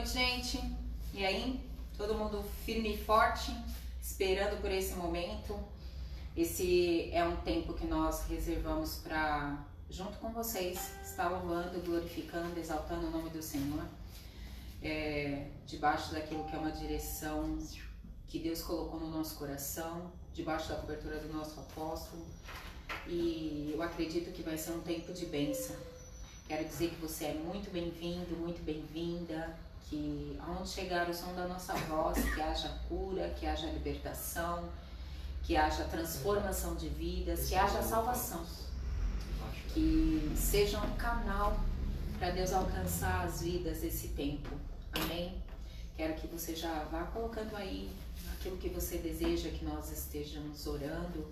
noite, gente. E aí? Todo mundo firme e forte, esperando por esse momento. Esse é um tempo que nós reservamos para, junto com vocês, estar louvando, glorificando, exaltando o nome do Senhor. Debaixo daquilo que é uma direção que Deus colocou no nosso coração, debaixo da cobertura do nosso apóstolo. E eu acredito que vai ser um tempo de bênção. Quero dizer que você é muito bem-vindo, muito bem-vinda, que aonde chegar o som da nossa voz, que haja cura, que haja libertação, que haja transformação de vidas, que haja salvação, que seja um canal para Deus alcançar as vidas desse tempo. Amém? Quero que você já vá colocando aí aquilo que você deseja que nós estejamos orando.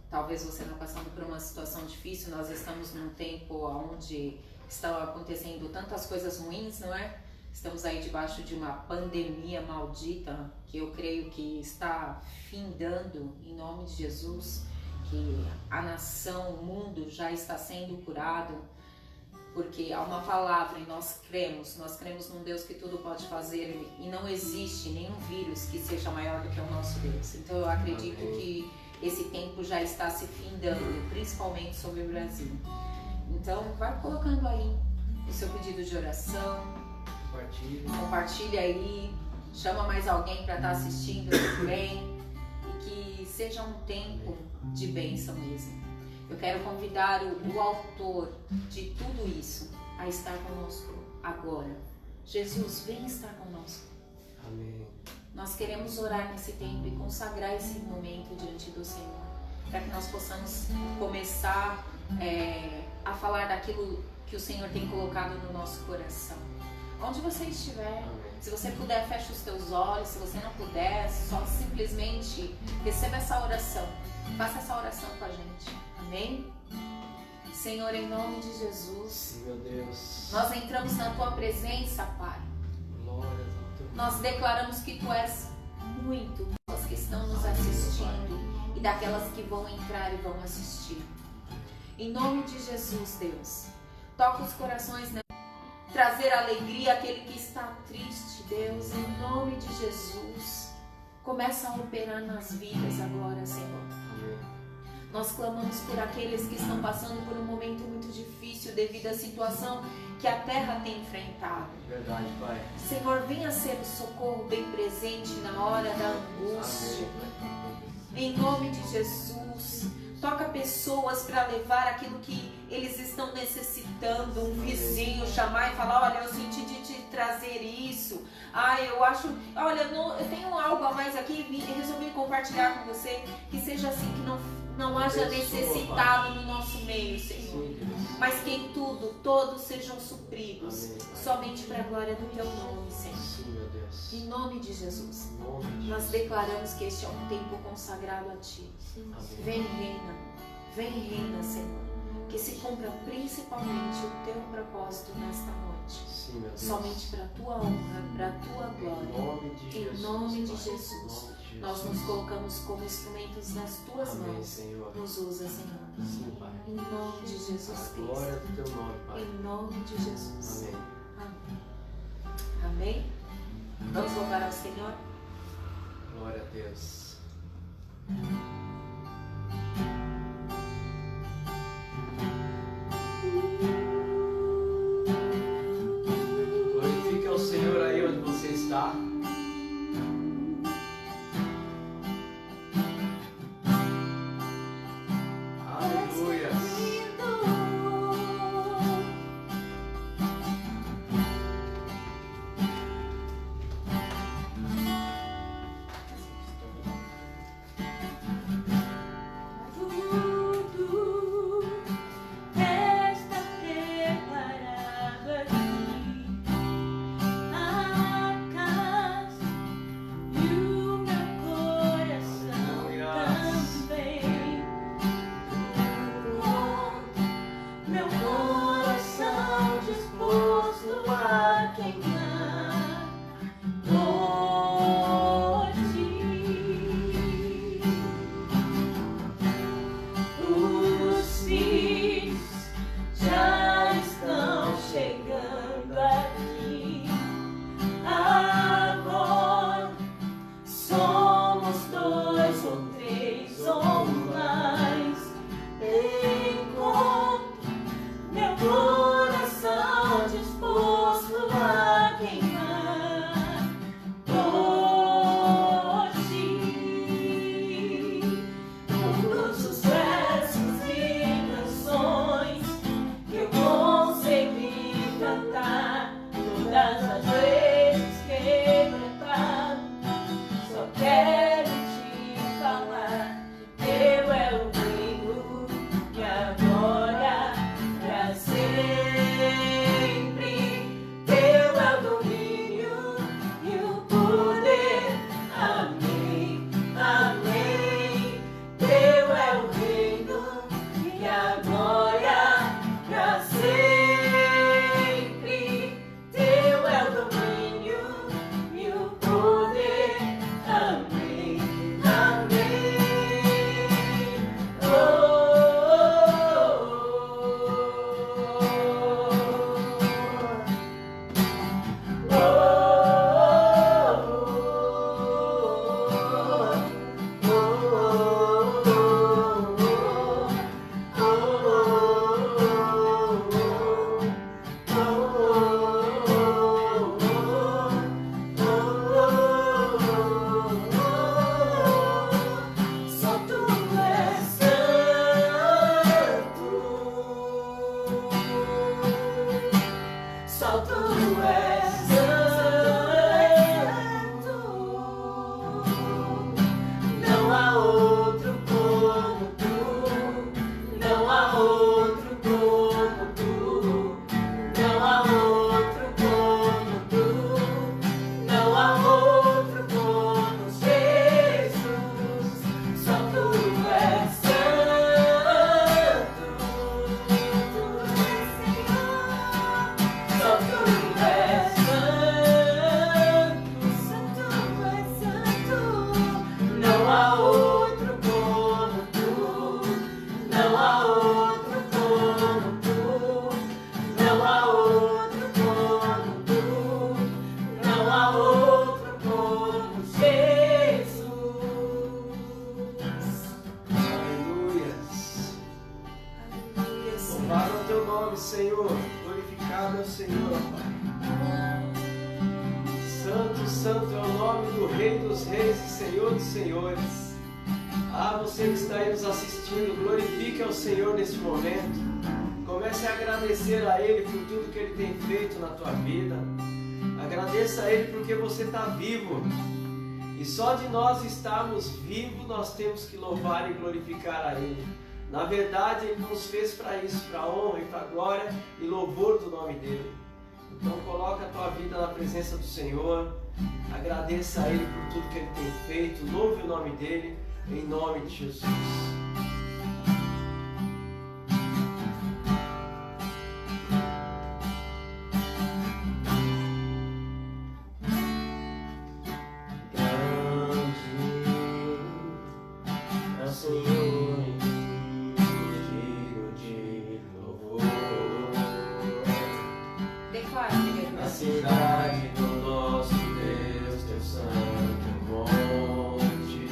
Talvez você não passando por uma situação difícil, nós estamos num tempo onde estão acontecendo tantas coisas ruins, não é? Estamos aí debaixo de uma pandemia maldita, que eu creio que está findando em nome de Jesus, que a nação, o mundo já está sendo curado, porque há uma palavra e nós cremos num Deus que tudo pode fazer e não existe nenhum vírus que seja maior do que o nosso Deus. Então eu acredito que esse tempo já está se findando, principalmente sobre o Brasil. Então, vai colocando aí o seu pedido de oração. Compartilha aí. Chama mais alguém para estar assistindo também. E que seja um tempo de bênção mesmo. Eu quero convidar o autor de tudo isso a estar conosco agora. Jesus, vem estar conosco. Amém. Nós queremos orar nesse tempo e consagrar esse momento diante do Senhor, para que nós possamos começar a falar daquilo que o Senhor tem colocado no nosso coração. Onde você estiver, se você puder, feche os teus olhos. Se você não puder, só simplesmente receba essa oração. Faça essa oração com a gente. Amém? Senhor, em nome de Jesus, Meu Deus, nós entramos na Tua presença, Pai. Nós declaramos que Tu és muito das que estão nos assistindo e daquelas que vão entrar e vão assistir. Em nome de Jesus, Deus, toca os corações, né? Trazer alegria àquele que está triste, Deus, em nome de Jesus. Começa a operar nas vidas agora, Senhor. Nós clamamos por aqueles que estão passando por um momento muito difícil devido à situação que a terra tem enfrentado. Verdade, Pai. Senhor, venha ser o socorro bem presente na hora da angústia. Em nome de Jesus, toca pessoas para levar aquilo que eles estão necessitando. Um vizinho chamar e falar: olha, eu senti de te trazer isso. Eu acho, olha, eu tenho algo a mais aqui e resolvi compartilhar com você. Que seja assim, que não haja necessitado no nosso meio, Senhor. Mas que em tudo, todos sejam supridos. Amém, somente para a glória do Teu nome, Senhor. Sim, meu Deus. Em nome de Jesus. Nome de Nós Jesus. declaramos que este é um tempo consagrado a Ti. Amém. Vem reina, Senhor. Que se cumpra principalmente o Teu propósito nesta noite. Sim, meu Deus. Somente para a Tua honra, para a Tua glória. Em nome de Jesus. Em nome de Pai. Jesus. Em nome de Nós Jesus. nos colocamos como instrumentos nas Tuas Amém, mãos. Senhor. Nos usa, Senhor. Sim, Pai. Em nome de Jesus A glória Cristo. do Teu nome, Pai. Em nome de Jesus. Amém. Amém. Amém? Vamos louvar ao Senhor? Glória a Deus. Glorifique ao Senhor aí onde você está. Aleluia. a queimar hoje. Todos os versos e canções que eu consegui cantar, todas as vezes quebrantar, só quero te falar, teu é o reino e a glória pra sempre, teu é o domínio e o poder, amém, amém, teu é o reino e a glória pra sempre, teu é o domínio e o poder, amém, amém. Oh, oh, só tu és santo, só tu és santo, não há outro como tu, não há outro como tu, não há outro como tu, não há outro como Jesus, só tu és santo, só tu és santo, não há outro como tu, não há outro como tu, não há outro como tu, não há outro como Jesus. Aleluias. Louvado é o teu nome, Senhor. Glorificado é o Senhor, Pai. Santo, santo é o nome do Rei dos Reis e Senhor dos Senhores. Ah, você que está aí nos assistindo, glorifique ao Senhor neste momento. Comece a agradecer a Ele por tudo que Ele tem feito na tua vida. Agradeça a Ele porque você está vivo. E só de nós estarmos vivos, nós temos que louvar e glorificar a Ele. Na verdade, Ele nos fez para isso, para a honra e para a glória e louvor do nome dEle. Então coloca a tua vida na presença do Senhor, agradeça a Ele por tudo que Ele tem feito, louve o nome dEle, em nome de Jesus. Grande é o Senhor, digno de louvor. Declara, querido. Na cidade do nosso Deus, teu santo monte.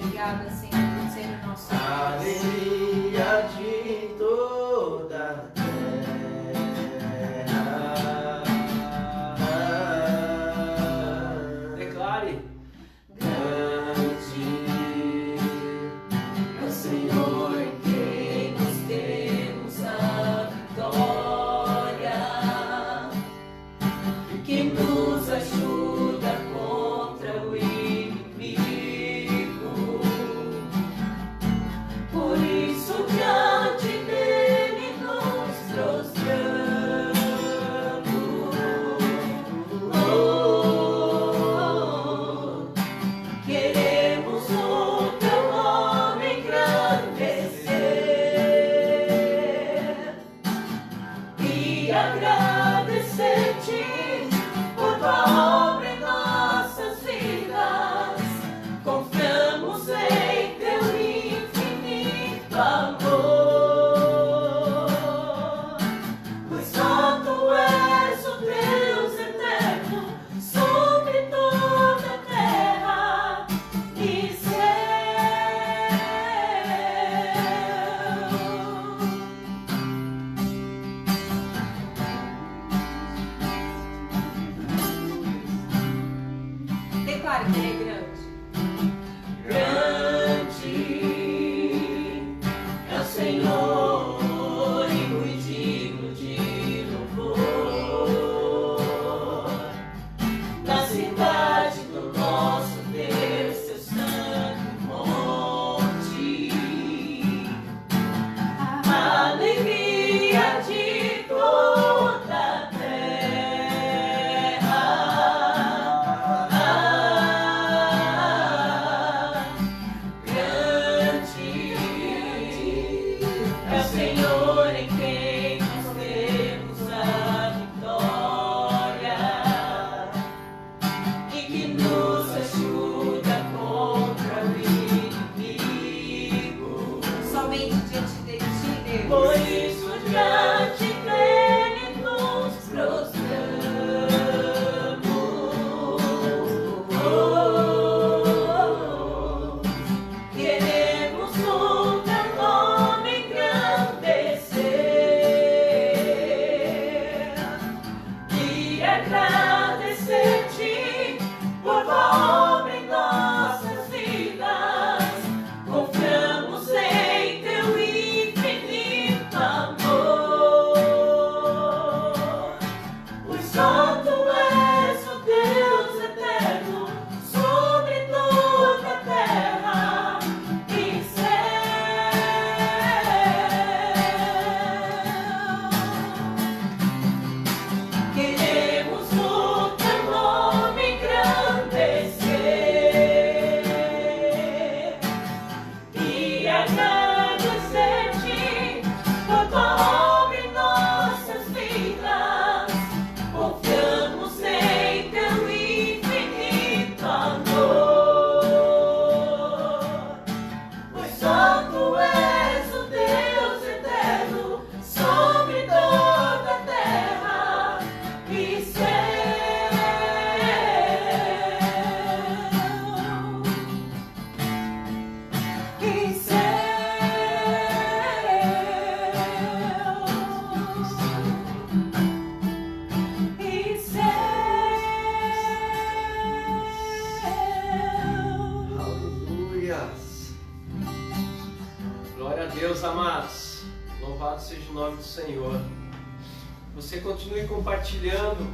Obrigada, Senhor, por ser o nosso declare que Ele é grande. Grande é o Senhor e muito digno de louvor. Na cidade do nosso Deus, seu santo monte, a alegria de toda a terra. Grande é o Senhor em quem nós temos a vitória e que nos ajuda contra o inimigo. Somente diante de Ti, Deus. Por isso diante dele nos prostramos. Queremos o teu nome engrandecer e agradecer-te por tua obra em nossas vidas. Confiamos em teu infinito amor, pois só tu és o Deus eterno sobre toda a terra e céu. Queremos o teu nome engrandecer e agradecer-te por tua obra em nossas vidas. Confiamos em teu infinito amor, pois só tu és o Deus eterno sobre toda a terra e céu. E Aleluias. Glória a Deus, amados. Louvado seja o nome do Senhor. Você continue compartilhando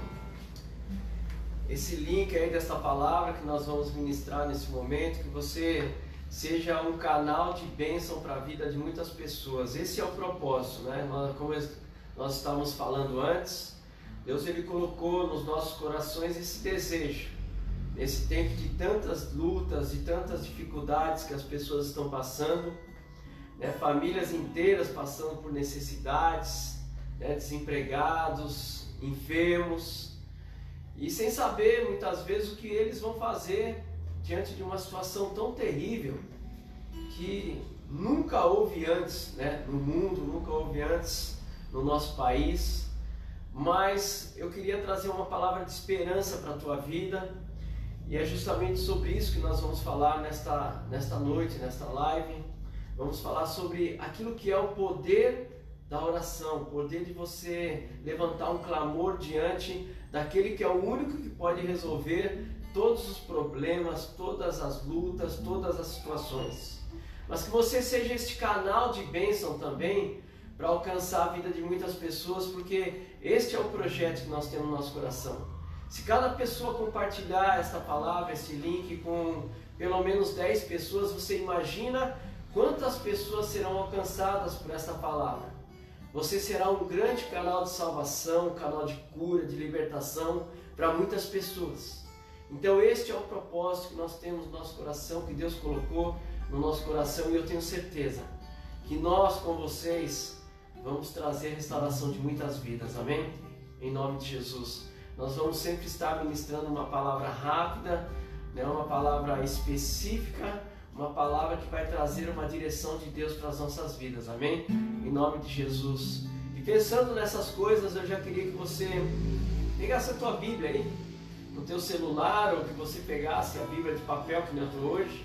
esse link aí desta palavra que nós vamos ministrar nesse momento, que você seja um canal de bênção para a vida de muitas pessoas. Esse é o propósito, né? Como nós estávamos falando antes, Deus ele colocou nos nossos corações esse desejo, nesse tempo de tantas lutas e tantas dificuldades que as pessoas estão passando, né? Famílias inteiras passando por necessidades, né? Desempregados, enfermos, e sem saber muitas vezes o que eles vão fazer diante de uma situação tão terrível que nunca houve antes, né? No mundo, nunca houve antes no nosso país. Mas eu queria trazer uma palavra de esperança para a tua vida, e é justamente sobre isso que nós vamos falar nesta noite, nesta live. Vamos falar sobre aquilo que é o poder da oração, o poder de você levantar um clamor diante daquele que é o único que pode resolver todos os problemas, todas as lutas, todas as situações. Mas que você seja este canal de bênção também para alcançar a vida de muitas pessoas, porque este é o projeto que nós temos no nosso coração. Se cada pessoa compartilhar esta palavra, este link com pelo menos 10 pessoas, você imagina quantas pessoas serão alcançadas por esta palavra. Você será um grande canal de salvação, um canal de cura, de libertação para muitas pessoas. Então este é o propósito que nós temos no nosso coração, que Deus colocou no nosso coração, e eu tenho certeza que nós com vocês vamos trazer restauração de muitas vidas, amém? Em nome de Jesus. Nós vamos sempre estar ministrando uma palavra rápida, né? Uma palavra específica, uma palavra que vai trazer uma direção de Deus para as nossas vidas, amém? Em nome de Jesus. E pensando nessas coisas, eu já queria que você pegasse a tua Bíblia aí, no teu celular, ou que você pegasse a Bíblia de papel que eu estou hoje,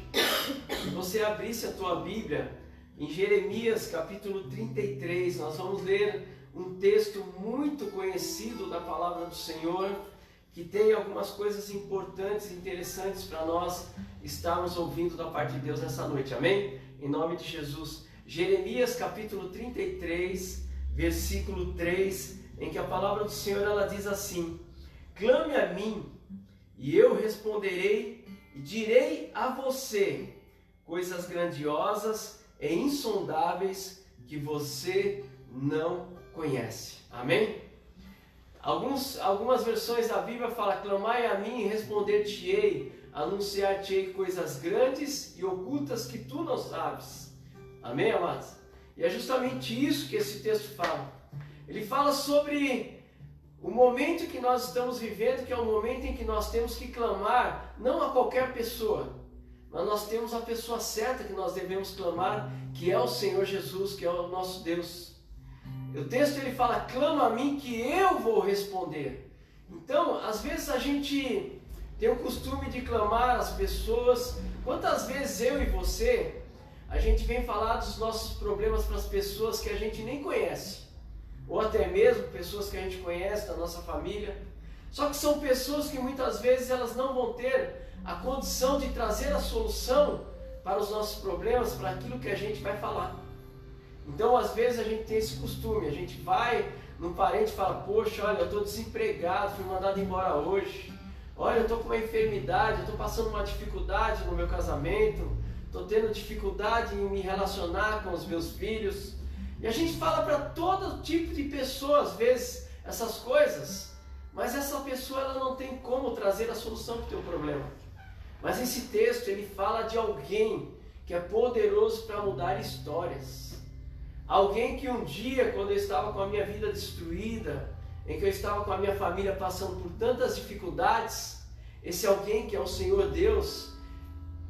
e você abrisse a tua Bíblia em Jeremias capítulo 33. Nós vamos ler um texto muito conhecido da palavra do Senhor, que tem algumas coisas importantes e interessantes para nós estarmos ouvindo da parte de Deus nessa noite, amém? Em nome de Jesus. Jeremias capítulo 33, versículo 3, em que a palavra do Senhor ela diz assim: clame a mim e eu responderei e direi a você coisas grandiosas e insondáveis que você não conhece. Amém? Algumas versões da Bíblia falam: clamai a mim e responder-te-ei, anunciar-te-ei coisas grandes e ocultas que tu não sabes. Amém, amados? E é justamente isso que esse texto fala. Ele fala sobre o momento que nós estamos vivendo, que é o momento em que nós temos que clamar, não a qualquer pessoa, mas nós temos a pessoa certa que nós devemos clamar, que é o Senhor Jesus, que é o nosso Deus. O texto ele fala: clama a mim que eu vou responder. Então, às vezes a gente tem o costume de clamar às pessoas. Quantas vezes eu e você, a gente vem falar dos nossos problemas para as pessoas que a gente nem conhece, ou até mesmo pessoas que a gente conhece da nossa família, só que são pessoas que muitas vezes elas não vão ter a condição de trazer a solução para os nossos problemas, para aquilo que a gente vai falar. Então, às vezes a gente tem esse costume, a gente vai num parente e fala: poxa, olha, eu estou desempregado, fui mandado embora hoje, olha, eu estou com uma enfermidade, eu estou passando uma dificuldade no meu casamento, estou tendo dificuldade em me relacionar com os meus filhos. E a gente fala para todo tipo de pessoa, às vezes, essas coisas, mas essa pessoa ela não tem como trazer a solução para o teu problema. Mas esse texto ele fala de alguém que é poderoso para mudar histórias. Alguém que um dia, quando eu estava com a minha vida destruída, em que eu estava com a minha família passando por tantas dificuldades, esse alguém que é o Senhor Deus,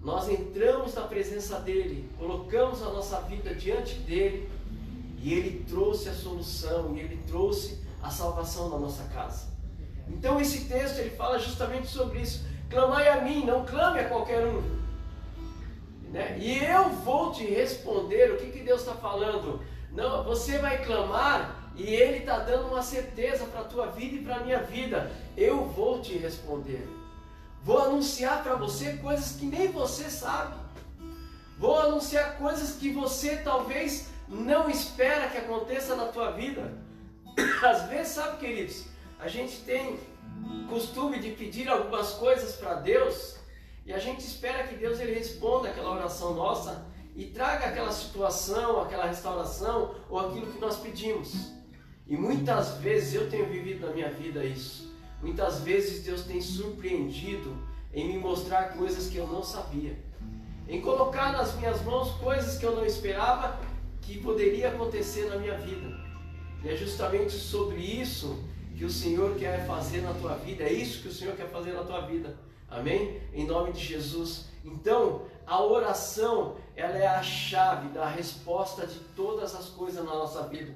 nós entramos na presença dele, colocamos a nossa vida diante dele, e ele trouxe a solução, e ele trouxe a salvação na nossa casa. Então esse texto ele fala justamente sobre isso: clamai a mim, não clame a qualquer um, né? E eu vou te responder. O que Deus está falando? Não, você vai clamar e ele está dando uma certeza para a tua vida e para a minha vida: eu vou te responder. Vou anunciar para você coisas que nem você sabe. Vou anunciar coisas que você talvez não espera que aconteça na tua vida. Às vezes, sabe, queridos, a gente tem costume de pedir algumas coisas para Deus e a gente espera que Deus ele responda aquela oração nossa e traga aquela situação, aquela restauração ou aquilo que nós pedimos. E muitas vezes eu tenho vivido na minha vida isso. Muitas vezes Deus tem surpreendido em me mostrar coisas que eu não sabia, em colocar nas minhas mãos coisas que eu não esperava que poderia acontecer na minha vida. E é justamente sobre isso que o Senhor quer fazer na tua vida. É isso que o Senhor quer fazer na tua vida. Amém? Em nome de Jesus. Então, a oração, ela é a chave da resposta de todas as coisas na nossa vida.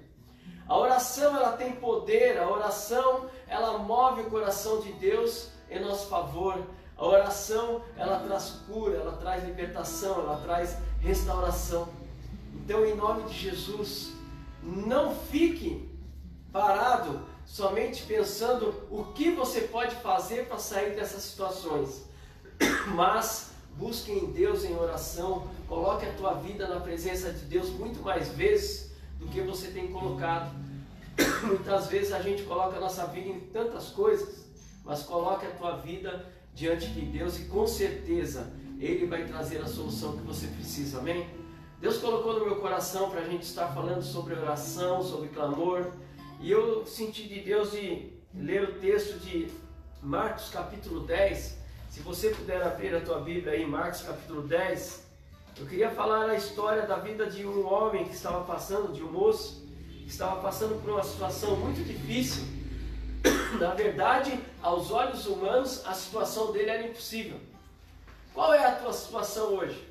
A oração, ela tem poder. A oração, ela move o coração de Deus em nosso favor. A oração, ela traz cura, ela traz libertação, ela traz restauração. Então, em nome de Jesus, não fique parado somente pensando o que você pode fazer para sair dessas situações, mas busque em Deus em oração, coloque a tua vida na presença de Deus muito mais vezes do que você tem colocado. Muitas vezes a gente coloca a nossa vida em tantas coisas, mas coloque a tua vida diante de Deus e com certeza Ele vai trazer a solução que você precisa, amém? Deus colocou no meu coração para a gente estar falando sobre oração, sobre clamor, e eu senti de Deus de ler o texto de Marcos capítulo 10. Se você puder abrir a tua Bíblia aí, Marcos capítulo 10, eu queria falar a história da vida de um homem que estava passando, de um moço, que estava passando por uma situação muito difícil. Na verdade, aos olhos humanos, a situação dele era impossível. Qual é a tua situação hoje?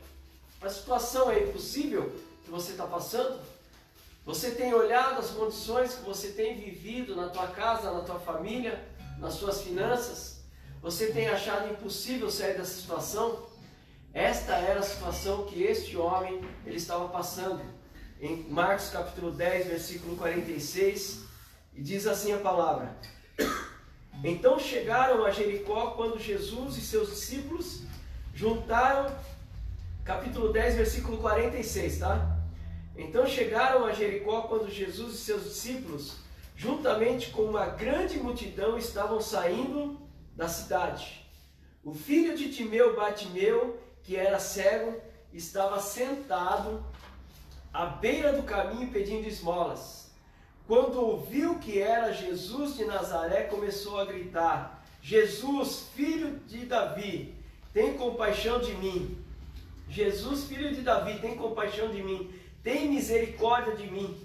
A situação é impossível que você está passando? Você tem olhado as condições que você tem vivido na tua casa, na tua família, nas suas finanças? Você tem achado impossível sair dessa situação? Esta era a situação que este homem ele estava passando. Em Marcos capítulo 10, versículo 46, e diz assim a palavra: Então chegaram a Jericó quando Jesus e seus discípulos juntaram, capítulo 10, versículo 46, tá? Então chegaram a Jericó quando Jesus e seus discípulos, juntamente com uma grande multidão, estavam saindo da cidade. O filho de Timeu, Bartimeu, que era cego, estava sentado à beira do caminho pedindo esmolas. Quando ouviu que era Jesus de Nazaré, começou a gritar: Jesus, filho de Davi, tem compaixão de mim. Jesus, filho de Davi, tem compaixão de mim. Tem misericórdia de mim.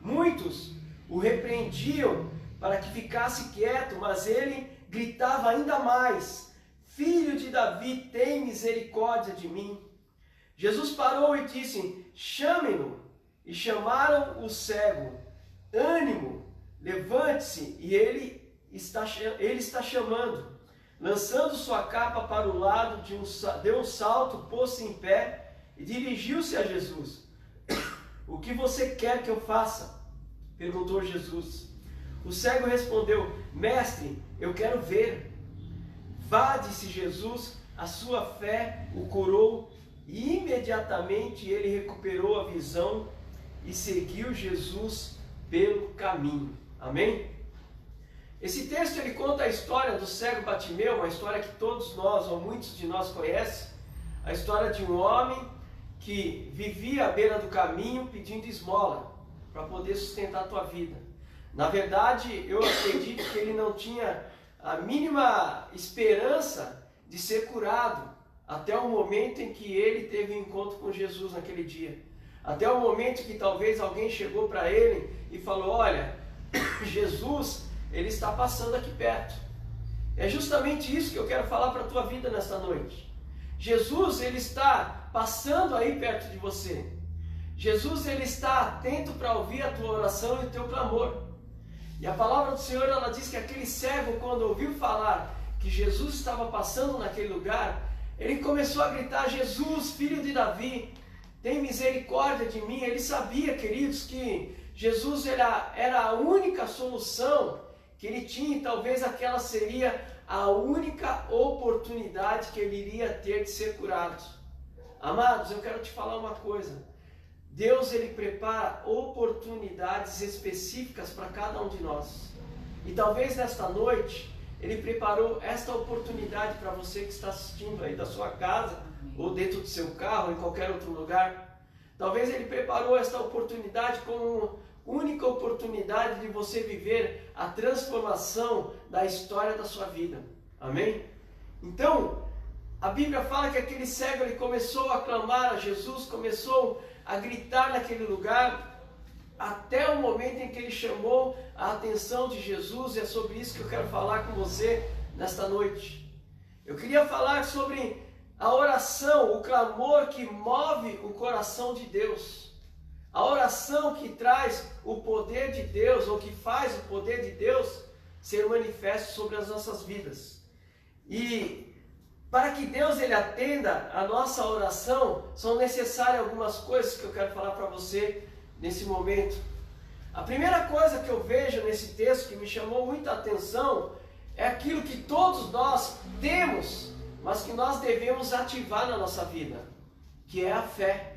Muitos o repreendiam para que ficasse quieto, mas ele gritava ainda mais: Filho de Davi, tem misericórdia de mim. Jesus parou e disse: Chamem-no. E chamaram o cego. Ânimo, levante-se, e ele está chamando. Lançando sua capa para o lado, deu um salto, pôs-se em pé e dirigiu-se a Jesus. O que você quer que eu faça? Perguntou Jesus. O cego respondeu: Mestre, eu quero ver. Vá, disse Jesus, a sua fé o curou. E imediatamente ele recuperou a visão e seguiu Jesus pelo caminho. Amém? Esse texto ele conta a história do cego Bartimeu, uma história que todos nós, ou muitos de nós conhecem, a história de um homem que vivia à beira do caminho pedindo esmola para poder sustentar a tua vida. Na verdade, eu acredito que ele não tinha a mínima esperança de ser curado até o momento em que ele teve um encontro com Jesus naquele dia. Até o momento que talvez alguém chegou para ele e falou: olha, Jesus, ele está passando aqui perto. É justamente isso que eu quero falar para a tua vida nesta noite. Jesus, ele está passando aí perto de você. Jesus, ele está atento para ouvir a tua oração e o teu clamor. E a palavra do Senhor, ela diz que aquele cego, quando ouviu falar que Jesus estava passando naquele lugar, ele começou a gritar: Jesus, filho de Davi, tem misericórdia de mim. Ele sabia, queridos, que Jesus era a única solução que ele tinha, e talvez aquela seria a única oportunidade que ele iria ter de ser curado. Amados, eu quero te falar uma coisa. Deus, ele prepara oportunidades específicas para cada um de nós. E talvez nesta noite, ele preparou esta oportunidade para você que está assistindo aí da sua casa, ou dentro do seu carro, ou em qualquer outro lugar. Talvez ele preparou esta oportunidade como única oportunidade de você viver a transformação da história da sua vida. Amém? Então, a Bíblia fala que aquele cego, ele começou a clamar a Jesus, começou a gritar naquele lugar, até o momento em que ele chamou a atenção de Jesus. E é sobre isso que eu quero falar com você nesta noite. Eu queria falar sobre a oração, o clamor que move o coração de Deus. A oração que traz o poder de Deus, ou que faz o poder de Deus ser manifesto sobre as nossas vidas. E para que Deus ele atenda a nossa oração, são necessárias algumas coisas que eu quero falar para você nesse momento. A primeira coisa que eu vejo nesse texto que me chamou muita atenção é aquilo que todos nós temos, mas que nós devemos ativar na nossa vida, que é a fé.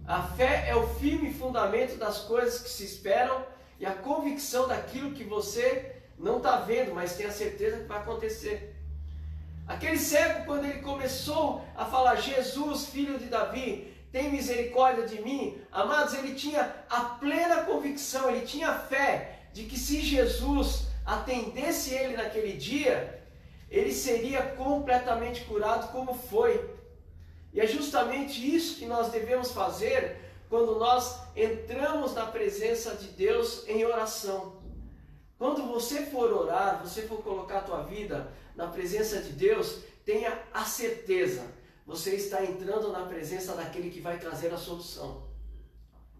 A fé é o firme fundamento das coisas que se esperam e a convicção daquilo que você não está vendo, mas tem a certeza que vai acontecer. Aquele cego, quando ele começou a falar: Jesus, filho de Davi, tem misericórdia de mim, amados, ele tinha a plena convicção, ele tinha a fé de que se Jesus atendesse ele naquele dia, ele seria completamente curado, como foi. E é justamente isso que nós devemos fazer quando nós entramos na presença de Deus em oração. Quando você for orar, você for colocar a tua vida na presença de Deus, tenha a certeza, você está entrando na presença daquele que vai trazer a solução.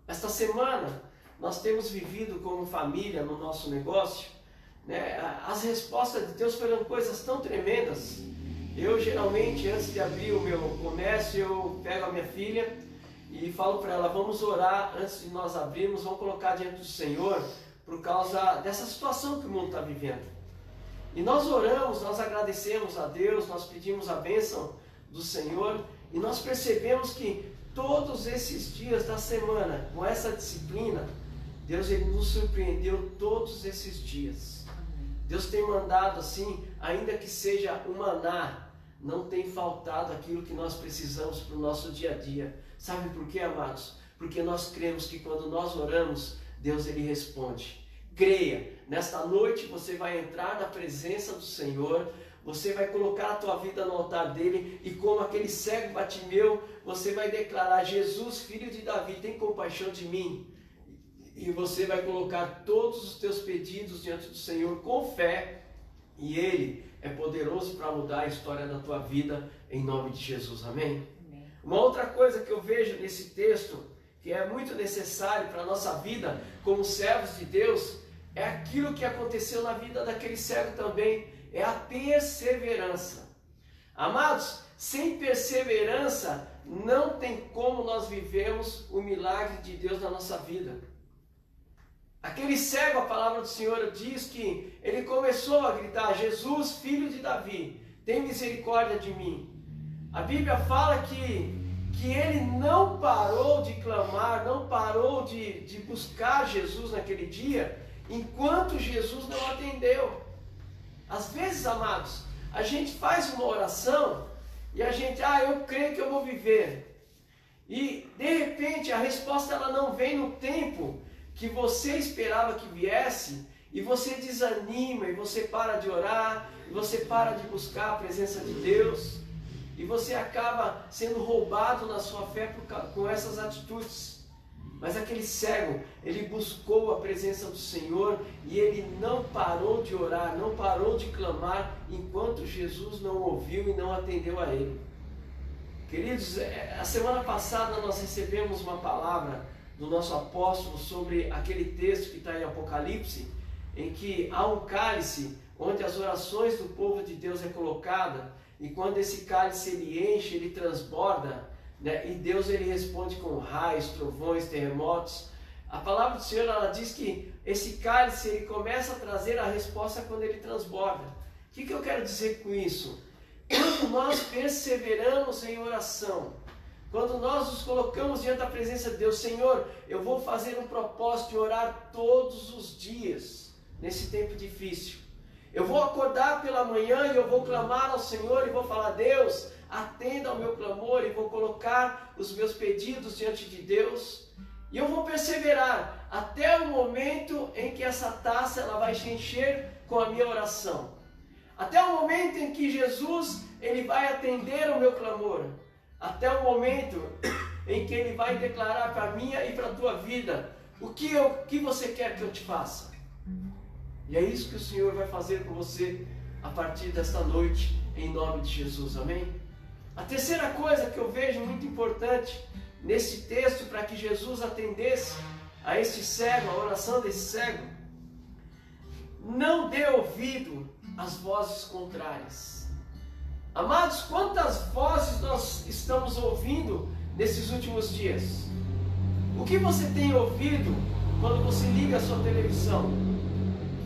Esta semana, nós temos vivido como família no nosso negócio, né? As respostas de Deus foram coisas tão tremendas. Eu geralmente, antes de abrir o meu comércio, eu pego a minha filha e falo para ela: vamos orar antes de nós abrirmos, vamos colocar diante do Senhor, por causa dessa situação que o mundo está vivendo. E nós oramos, nós agradecemos a Deus, nós pedimos a bênção do Senhor e nós percebemos que todos esses dias da semana, com essa disciplina, Deus ele nos surpreendeu todos esses dias. Deus tem mandado assim, ainda que seja um maná, não tem faltado aquilo que nós precisamos para o nosso dia a dia. Sabe por quê, amados? Porque nós cremos que quando nós oramos, Deus ele responde. Creia, nesta noite você vai entrar na presença do Senhor, você vai colocar a tua vida no altar dele e como aquele cego Batimeu, você vai declarar: Jesus, filho de Davi, tem compaixão de mim. E você vai colocar todos os teus pedidos diante do Senhor com fé e ele é poderoso para mudar a história da tua vida em nome de Jesus, amém? Amém. Uma outra coisa que eu vejo nesse texto, que é muito necessário para a nossa vida como servos de Deus, é aquilo que aconteceu na vida daquele cego também, é a perseverança. Amados, sem perseverança não tem como nós vivemos o milagre de Deus na nossa vida. Aquele cego, a palavra do Senhor diz que ele começou a gritar: Jesus, filho de Davi, tem misericórdia de mim. A Bíblia fala que ele não parou de clamar, não parou de buscar Jesus naquele dia, enquanto Jesus não atendeu. Às vezes, amados, a gente faz uma oração e a gente, eu creio que eu vou viver. E, de repente, a resposta ela não vem no tempo que você esperava que viesse, e você desanima, e você para de orar, e você para de buscar a presença de Deus, e você acaba sendo roubado na sua fé com essas atitudes. Mas aquele cego, ele buscou a presença do Senhor, e ele não parou de orar, não parou de clamar, enquanto Jesus não ouviu e não atendeu a ele. Queridos, a semana passada nós recebemos uma palavra do nosso apóstolo sobre aquele texto que está em Apocalipse, em que há um cálice onde as orações do povo de Deus é colocada, e quando esse cálice ele enche, ele transborda, né? E Deus ele responde com raios, trovões, terremotos. A palavra do Senhor ela diz que esse cálice ele começa a trazer a resposta quando ele transborda. O que eu quero dizer com isso? Quando nós perseveramos em oração, quando nós nos colocamos diante da presença de Deus, Senhor, eu vou fazer um propósito de orar todos os dias, nesse tempo difícil. Eu vou acordar pela manhã e eu vou clamar ao Senhor e vou falar: Deus, atenda ao meu clamor, e vou colocar os meus pedidos diante de Deus. E eu vou perseverar até o momento em que essa taça ela vai se encher com a minha oração. Até o momento em que Jesus ele vai atender o meu clamor. Até o momento em que ele vai declarar para a minha e para a tua vida o que você quer que eu te faça. E é isso que o Senhor vai fazer com você a partir desta noite, em nome de Jesus, amém? A terceira coisa que eu vejo muito importante nesse texto para que Jesus atendesse a este cego, a oração desse cego: não dê ouvido às vozes contrárias. Amados, quantas vozes nós estamos ouvindo nesses últimos dias? O que você tem ouvido quando você liga a sua televisão?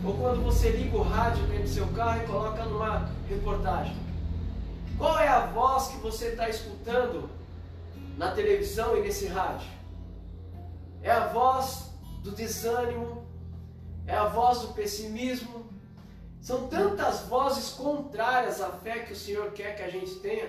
Ou quando você liga o rádio dentro do seu carro e coloca numa reportagem? Qual é a voz que você está escutando na televisão e nesse rádio? É a voz do desânimo? É a voz do pessimismo? São tantas vozes contrárias à fé que o Senhor quer que a gente tenha.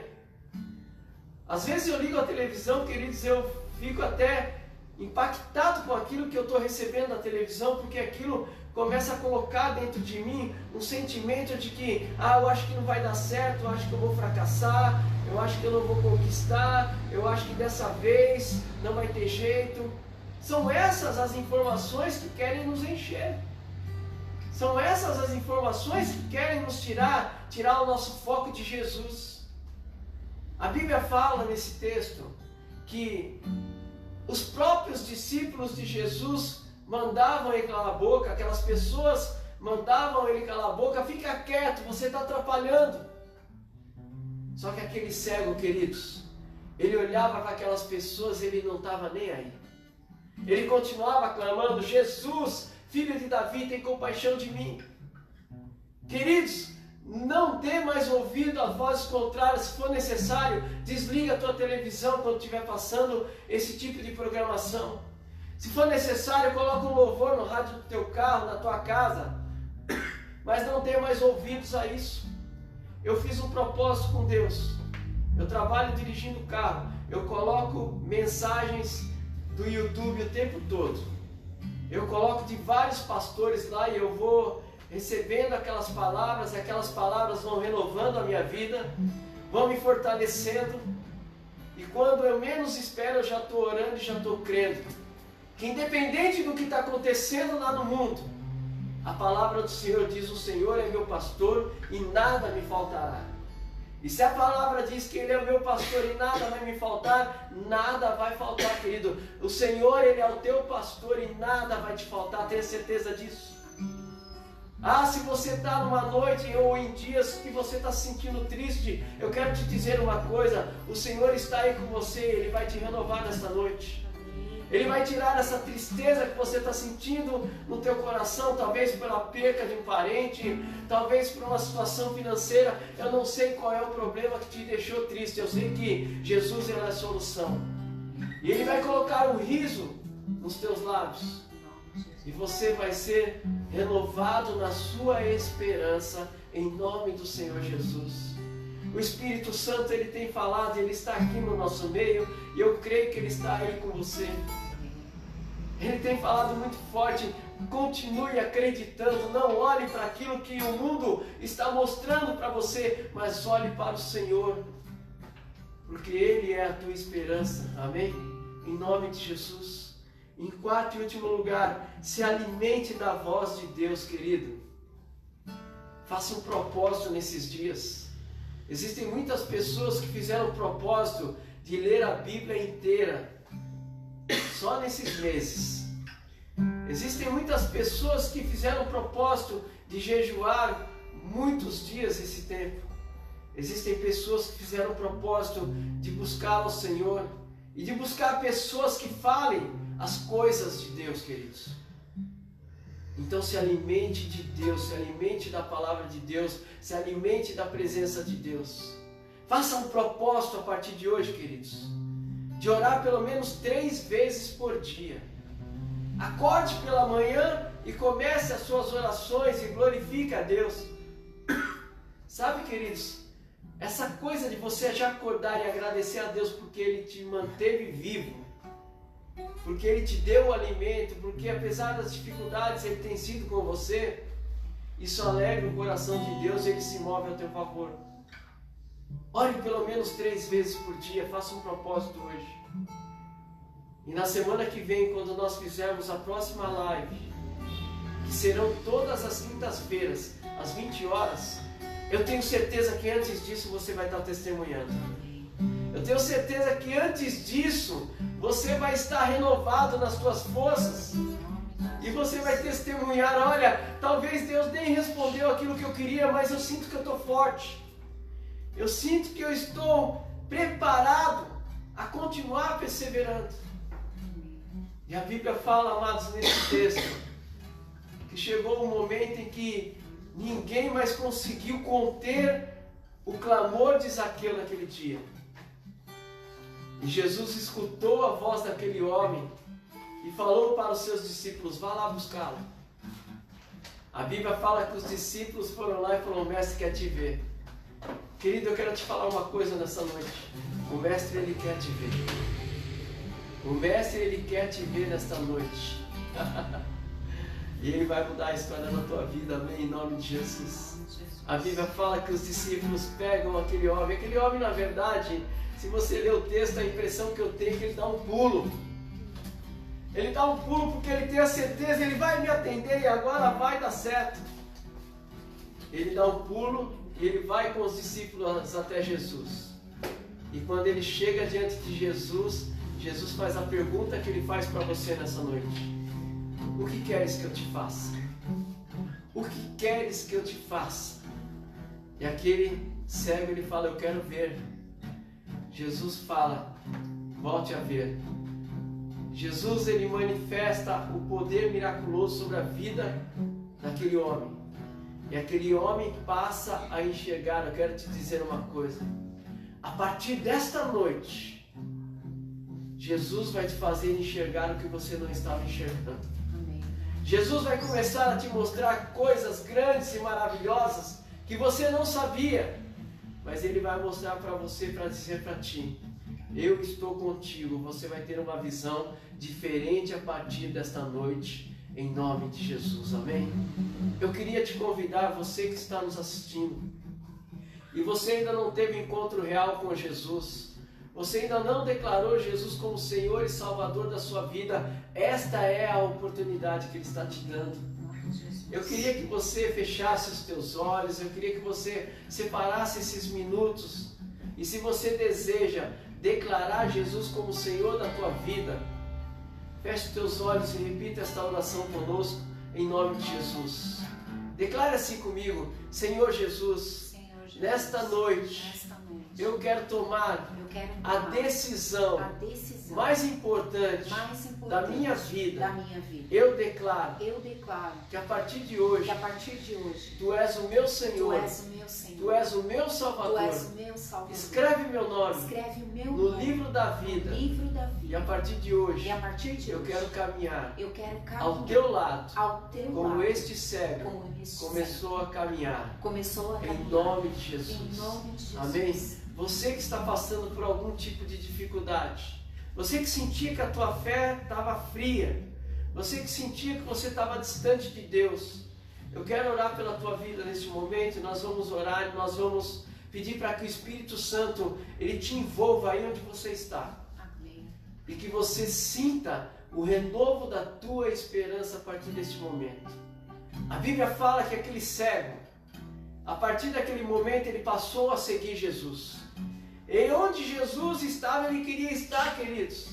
Às vezes eu ligo a televisão, queridos, eu fico até impactado com aquilo que eu estou recebendo na televisão, porque aquilo começa a colocar dentro de mim um sentimento de que, eu acho que não vai dar certo, eu acho que eu vou fracassar, eu acho que eu não vou conquistar, eu acho que dessa vez não vai ter jeito. São essas as informações que querem nos encher. São essas as informações que querem nos tirar o nosso foco de Jesus. A Bíblia fala nesse texto que os próprios discípulos de Jesus mandavam ele calar a boca, aquelas pessoas mandavam ele calar a boca: fica quieto, você está atrapalhando. Só que aquele cego, queridos, ele olhava para aquelas pessoas e ele não estava nem aí. Ele continuava clamando: Jesus, filho de Davi, tem compaixão de mim. Queridos, não dê mais ouvido a vozes contrárias. Se for necessário, desliga a tua televisão quando estiver passando esse tipo de programação. Se for necessário, coloca um louvor no rádio do teu carro, na tua casa. Mas não dê mais ouvidos a isso. Eu fiz um propósito com Deus. Eu trabalho dirigindo carro. Eu coloco mensagens do YouTube o tempo todo. Eu coloco de vários pastores lá e eu vou recebendo aquelas palavras, e aquelas palavras vão renovando a minha vida, vão me fortalecendo, e quando eu menos espero, eu já estou orando e já estou crendo, que independente do que está acontecendo lá no mundo, a palavra do Senhor diz: o Senhor é meu pastor e nada me faltará. E se a palavra diz que Ele é o meu pastor e nada vai me faltar, nada vai faltar, querido. O Senhor, Ele é o teu pastor e nada vai te faltar, tenha certeza disso. Ah, se você está numa noite ou em dias que você está se sentindo triste, eu quero te dizer uma coisa: o Senhor está aí com você, Ele vai te renovar nesta noite. Ele vai tirar essa tristeza que você está sentindo no teu coração, talvez pela perca de um parente, talvez por uma situação financeira. Eu não sei qual é o problema que te deixou triste, eu sei que Jesus é a solução. E Ele vai colocar um riso nos teus lábios. E você vai ser renovado na sua esperança, em nome do Senhor Jesus. O Espírito Santo, Ele tem falado, Ele está aqui no nosso meio, e eu creio que Ele está aí com você. Ele tem falado muito forte: continue acreditando, não olhe para aquilo que o mundo está mostrando para você, mas olhe para o Senhor, porque Ele é a tua esperança, amém? Em nome de Jesus. Em quarto e último lugar, se alimente da voz de Deus, querido. Faça um propósito nesses dias. Existem muitas pessoas que fizeram o propósito de ler a Bíblia inteira, só nesses meses. Existem muitas pessoas que fizeram o propósito de jejuar muitos dias esse tempo. Existem pessoas que fizeram o propósito de buscar ao Senhor e de buscar pessoas que falem as coisas de Deus, queridos. Então se alimente de Deus, se alimente da palavra de Deus, se alimente da presença de Deus. Faça um propósito a partir de hoje, queridos, de orar pelo menos 3 vezes por dia. Acorde pela manhã e comece as suas orações e glorifique a Deus. Sabe, queridos, essa coisa de você já acordar e agradecer a Deus porque Ele te manteve vivo, porque Ele te deu o alimento, porque apesar das dificuldades Ele tem sido com você, isso alegra o coração de Deus e Ele se move ao teu favor. Ore pelo menos 3 vezes por dia, faça um propósito hoje. E na semana que vem, quando nós fizermos a próxima live, que serão todas as quintas-feiras, às 20 horas, eu tenho certeza que antes disso você vai estar testemunhando. Eu tenho certeza que antes disso você vai estar renovado nas suas forças. E você vai testemunhar: olha, talvez Deus nem respondeu aquilo que eu queria, mas eu sinto que eu estou forte. Eu sinto que eu estou preparado a continuar perseverando. E a Bíblia fala, amados, nesse texto, que chegou um momento em que ninguém mais conseguiu conter o clamor de Zaqueu naquele dia. E Jesus escutou a voz daquele homem e falou para os seus discípulos: vá lá buscá-lo. A Bíblia fala que os discípulos foram lá e falaram: o mestre quer te ver. Querido, eu quero te falar uma coisa nessa noite. O mestre, ele quer te ver. O mestre, ele quer te ver nesta noite. E ele vai mudar a história da tua vida, amém, em nome de Jesus. A Bíblia fala que os discípulos pegam aquele homem, na verdade, se você ler o texto, a impressão que eu tenho é que ele dá um pulo. Ele dá um pulo porque ele tem a certeza: ele vai me atender e agora vai dar certo. Ele dá um pulo e ele vai com os discípulos até Jesus. E quando ele chega diante de Jesus, Jesus faz a pergunta que ele faz para você nessa noite: o que queres que eu te faça? O que queres que eu te faça? E aquele cego, ele fala: eu quero ver. Jesus fala: volte a ver. Jesus, ele manifesta o poder miraculoso sobre a vida daquele homem. E aquele homem passa a enxergar. Eu quero te dizer uma coisa. A partir desta noite, Jesus vai te fazer enxergar o que você não estava enxergando. Amém. Jesus vai começar a te mostrar coisas grandes e maravilhosas que você não sabia. Mas Ele vai mostrar para você, para dizer para ti: eu estou contigo. Você vai ter uma visão diferente a partir desta noite, em nome de Jesus, amém? Eu queria te convidar, você que está nos assistindo, e você ainda não teve encontro real com Jesus, você ainda não declarou Jesus como Senhor e Salvador da sua vida, esta é a oportunidade que Ele está te dando. Eu queria que você fechasse os teus olhos, eu queria que você separasse esses minutos, e se você deseja declarar Jesus como Senhor da tua vida, feche os teus olhos e repita esta oração conosco, em nome de Jesus. Declare assim comigo: Senhor Jesus, nesta noite, eu quero tomar a decisão mais importante da minha vida. Eu declaro que a partir de hoje, Tu és o meu Senhor, Tu és o meu Salvador. Escreve meu nome no livro da vida. E a partir de hoje, eu quero caminhar ao Teu lado, como este cego começou a caminhar. Em nome de Jesus. Amém? Você que está passando por algum tipo de dificuldade, você que sentia que a tua fé estava fria, você que sentia que você estava distante de Deus, eu quero orar pela tua vida neste momento. Nós vamos orar e nós vamos pedir para que o Espírito Santo, Ele te envolva aí onde você está. Amém. E que você sinta o renovo da tua esperança a partir deste momento. A Bíblia fala que aquele cego, a partir daquele momento, ele passou a seguir Jesus. E onde Jesus estava, ele queria estar, queridos.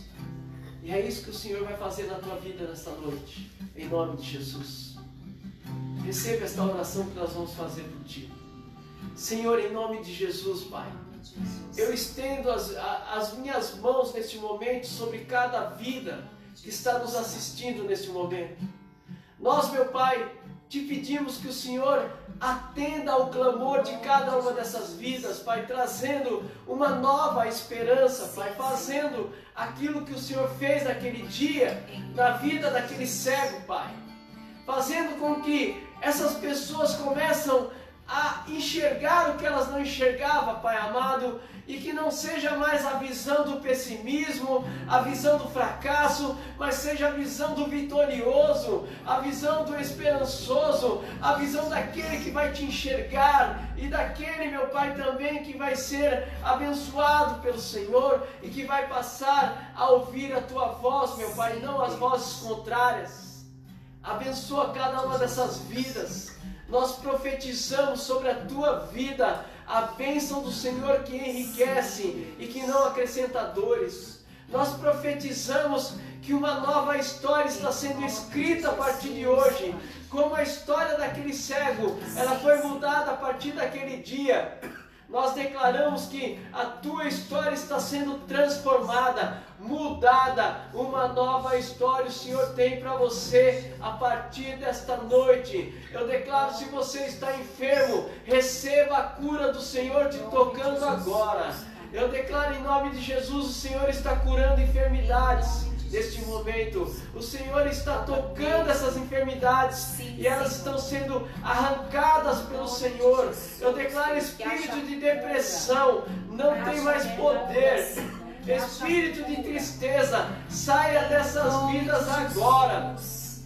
E é isso que o Senhor vai fazer na tua vida nesta noite, em nome de Jesus. Receba esta oração que nós vamos fazer por ti. Senhor, em nome de Jesus, Pai, eu estendo as minhas mãos neste momento sobre cada vida que está nos assistindo neste momento. Nós, meu Pai, te pedimos que o Senhor atenda ao clamor de cada uma dessas vidas, Pai, trazendo uma nova esperança, Pai, fazendo aquilo que o Senhor fez naquele dia, na vida daquele cego, Pai, fazendo com que essas pessoas começam a enxergar o que elas não enxergavam, Pai amado, e que não seja mais a visão do pessimismo, a visão do fracasso, mas seja a visão do vitorioso, a visão do esperançoso, a visão daquele que vai te enxergar e daquele, meu Pai, também que vai ser abençoado pelo Senhor e que vai passar a ouvir a Tua voz, meu Pai, não as vozes contrárias. Abençoa cada uma dessas vidas. Nós profetizamos sobre a tua vida a bênção do Senhor que enriquece e que não acrescenta dores. Nós profetizamos que uma nova história está sendo escrita a partir de hoje, como a história daquele cego, ela foi mudada a partir daquele dia. Nós declaramos que a tua história está sendo transformada, mudada, uma nova história o Senhor tem para você a partir desta noite. Eu declaro, se você está enfermo, receba a cura do Senhor te tocando agora. Eu declaro em nome de Jesus, o Senhor está curando enfermidades. Neste momento, o Senhor está tocando essas enfermidades e elas estão sendo arrancadas pelo Senhor. Eu declaro espírito de depressão, não tem mais poder. Espírito de tristeza, saia dessas vidas agora.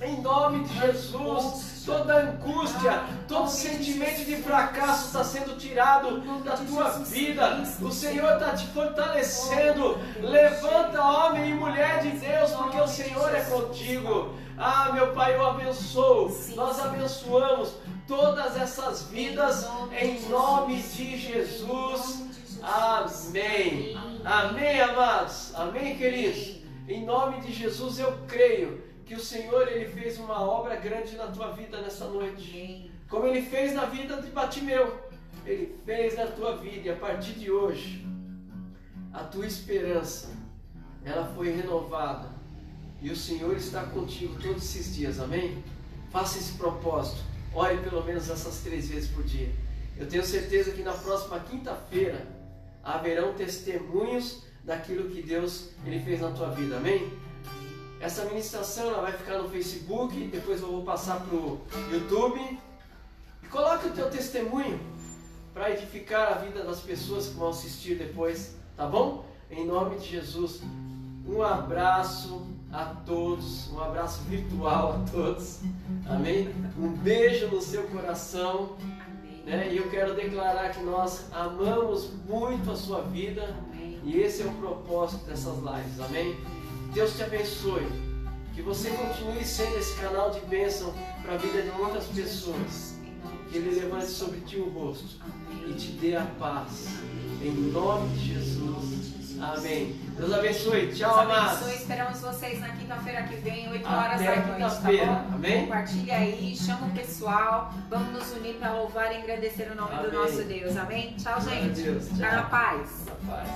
Em nome de Jesus. Toda angústia, todo sentimento de fracasso está sendo tirado da tua vida. O Senhor está te fortalecendo. Levanta, homem e mulher de Deus, porque o Senhor é contigo. Ah, meu Pai, eu abençoo. Nós abençoamos todas essas vidas em nome de Jesus. Amém. Amém, amados. Amém, queridos. Em nome de Jesus eu creio que o Senhor, Ele fez uma obra grande na tua vida nessa noite. Como Ele fez na vida de Batimeu, Ele fez na tua vida. E a partir de hoje, a tua esperança, ela foi renovada. E o Senhor está contigo todos esses dias, amém? Faça esse propósito. ore pelo menos essas 3 vezes por dia. Eu tenho certeza que na próxima quinta-feira haverão testemunhos daquilo que Deus ele fez na tua vida, amém? Essa ministração ela vai ficar no Facebook, depois eu vou passar para o YouTube. E coloque o teu testemunho para edificar a vida das pessoas que vão assistir depois, tá bom? Em nome de Jesus, um abraço a todos, um abraço virtual a todos, amém? Um beijo no seu coração, né? E eu quero declarar que nós amamos muito a sua vida, amém. E esse é o propósito dessas lives, amém? Deus te abençoe, que você continue sendo esse canal de bênção para a vida de muitas pessoas, que Ele levante sobre ti o rosto e te dê a paz, em nome de Jesus, amém. Deus abençoe, tchau, amados. Esperamos vocês na quinta-feira que vem, 8 horas Até da noite, quinta-feira, tá bom? amém? Compartilha aí, chama o pessoal, vamos nos unir para louvar e engrandecer o nome do nosso Deus, amém? Tchau, gente. Deus, tchau. Fica na paz. Na paz.